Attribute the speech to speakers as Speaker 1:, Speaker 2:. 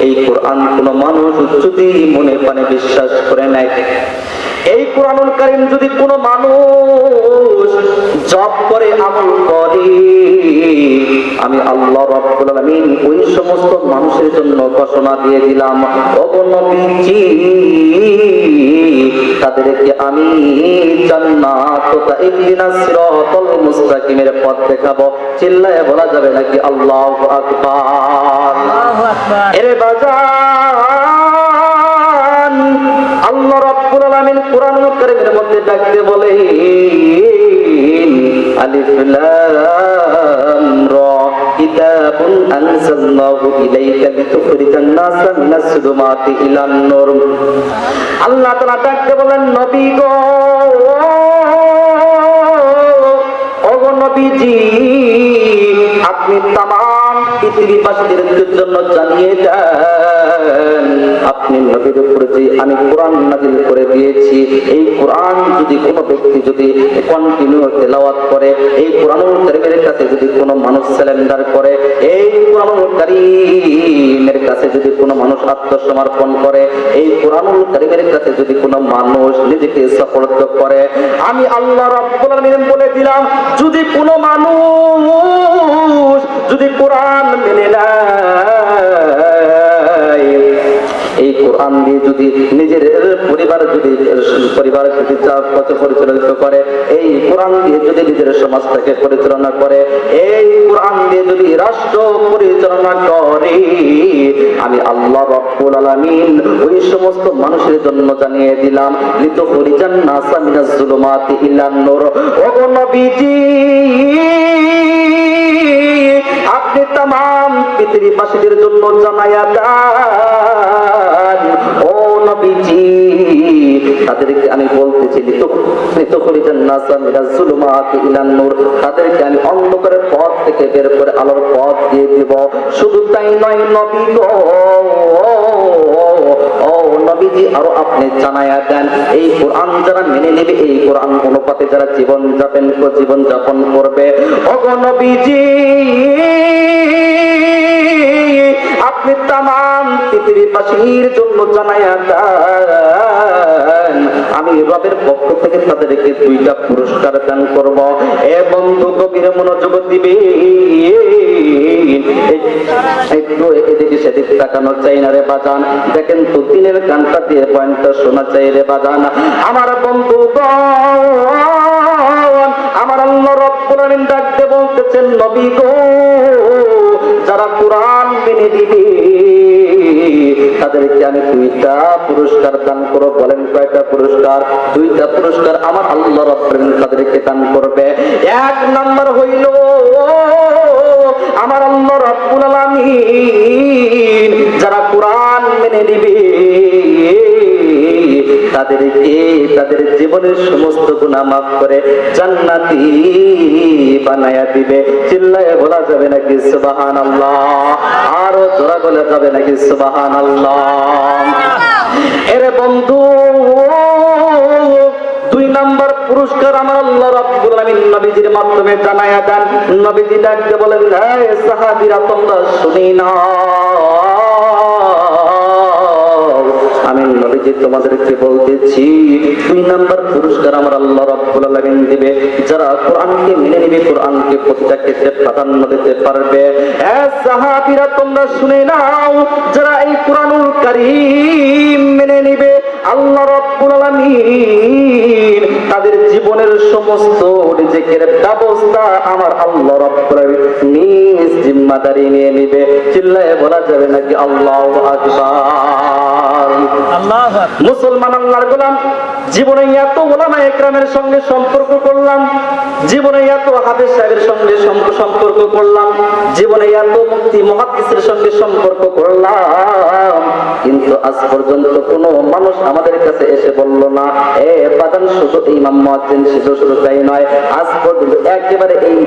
Speaker 1: এই কোরআন কোন মানুষ যদি মনে প্রাণে বিশ্বাস করে নেয়, এই কোরআনুল কারীম যদি কোনো মানুষ জপ করে, আমল করে, আমি আল্লাহ রাব্বুল আলামিন ওই সমস্ত মানুষের জন্য ঘোষণা দিয়ে দিলাম, ওগো নবীজি, তাদেরকে আমি জান্নাত তথা ইহদিনাস সিরাতাল মুস্তাকিমের পথ দেখাবো। চিল্লায়ে বলা যাবে নাকি আল্লাহু আকবার? আল্লাহু আকবার। এরে বাজান, আল্লাহ রাব্বুল আলামিন কোরআনুল কারীমের মধ্যে ডাকতে বলে, আলিফ লাম রা কিতাবুন আনজালনাহু ইলাইকা লিতুখরিজান নাসা মিনাস যুলুমাতি ইলান নূর। আল্লাহ তাআলা ডাকতে বলেন, নবী গো, ওগো নবীজি, আপনি তামাম পৃথিবীবাসীদের জন্য জানিয়ে দেন, আপনি নবীর উপরে যে আমি কোরআন নাযিল করে দিয়েছি, এই কোরআন যদি কোনো ব্যক্তি যদি কন্টিনিউ তেলাওয়াত করে, এই কোরআনুল কারীমের কাছে যদি কোনো মানুষ সারেন্ডার করে, এই কোরআনুল কারীমের কাছে যদি কোনো মানুষ আত্মসমর্পণ করে, এই কোরআনুল কারীমের কাছে যদি কোনো মানুষ নিজেকে সমর্পণ করে, আমি আল্লাহ রাব্বুল আলামিন বলে দিলাম, যদি কোনো মানুষ যদি কোরআন মেনে নেয়, এই কোরআন দিয়ে যদি নিজের পরিবার যদি পরিচালিত করে, এই কোরআন দিয়ে যদি নিজের সমাজটাকে পরিচালনা করে, এই কোরআন দিয়ে যদি রাষ্ট্র পরিচালনা করে, আমি আল্লাহ রাব্বুল আলামিন ওই সমস্ত মানুষের জন্য জানিয়ে দিলাম, লিতুখরিজান নাসা মিনাজ যুলুমাতি ইলান নূর। ওগো নবীজি, আপনি তামাম পৃথিবীবাসীদের জন্য জানায়া দেন, ও নবীজি, তাদেরকে আমি বলতেছি, লিতুখরিজান নাসা মিনাজ যুলুমাতি ইলান নূর, তাদেরকে আমি অন্ধকারের পথ থেকে বের করে আলোর পথ দিয়ে দেব। শুধু তাই নয় নবী গো, ও নবীজি, আরো আপনি জানায়া দেন, এই কোরআন যারা মেনে নেবে, এই কোরআন অনুপাতে যারা জীবন যাপন করবে, ওগো নবীজি, আপনি তামাম পৃথিবীবাসীর জন্য জানায়া দেন, আমি রবের পক্ষ থেকে তাদেরকে 2টা পুরস্কার দান করব। এ বন্ধু, গভীর মনোযোগ দিবে, একটু এদিকে সেদিক তাকানো চাই না রে বাজান। দেখেন তো, দিনের গানটা দিয়ে পয়েন্টটা শোনা চাই রে বাজান। আমার বন্ধু, আমার আল্লাহ রাব্বুল আলামিন ডাকতে বলতেছেন, নবী গো, যারা কোরআন মেনে দিবে, তাদেরকে আমি 2টা পুরস্কার দান করব। বলেন কয়টা পুরস্কার? 2টা পুরস্কার আমার আল্লাহ রাব্বুল আলামিন তাদেরকে দান করবে। 1 নাম্বার হইল, আমার আল্লাহ রাব্বুল আলামিন যারা কোরআন মেনে নিবে, তাদেরকে তাদের জীবনের সমস্ত গুনাহ মাফ করে জান্নাতি বানায়া দিবে। চিল্লায়ে বলা যাবে নাকি সুবহানাল্লাহ? আরো জোরে বলা যাবে নাকি সুবহানাল্লাহ? এরে বন্ধু, 2 নাম্বার পুরস্কার আমার আল্লাহ রাব্বুল আলামিন নবীজির মাধ্যমে জানায়া দেন। নবীজি ডাকতে বলেন, হে সাহাবীরা, তোমরা শুনি না, আমি নবীজি তোমাদেরকে বলতেছি, 2 নাম্বার পুরস্কার আমার আল্লাহ রাব্বুল আলামিন দিবে যারা কোরআনকে মেনে নেবে, কোরআনকে প্রতিটা ক্ষেত্রে প্রাধান্য দিতে পারবে। এ সাহাবীরা, তোমরা শুনে নাও, যারা এই কোরআনুল কারীম মেনে নেবে, আল্লাহ রাব্বুল আলামিন তাদের জীবনের সমস্ত রিজিকের ব্যবস্থা আমার আল্লাহ রাব্বুল আলামিন নিজ জিম্মাদারি নিয়ে নেবে। চিল্লায়ে বলা যাবে নাকি আল্লাহু আকবার? আল্লাহু আকবার। মুসলমান আল্লাহর গোলাম, জীবনে এত উলামায়ে কেরামের সঙ্গে সম্পর্ক করলাম, জীবনে এত হাফেজ সাহেবের সঙ্গে সম্পর্ক করলাম, জীবনে এত মুফতি মুহাদ্দিসের সঙ্গে সম্পর্ক করলাম, কিন্তু আজ পর্যন্ত কোনো মানুষ আমাদের কাছে এসে বলল না, এ বাদান শুধু ইমাম মুয়াজ্জিন শুধু তাই নয়, আজ পর্যন্ত একেবারে এই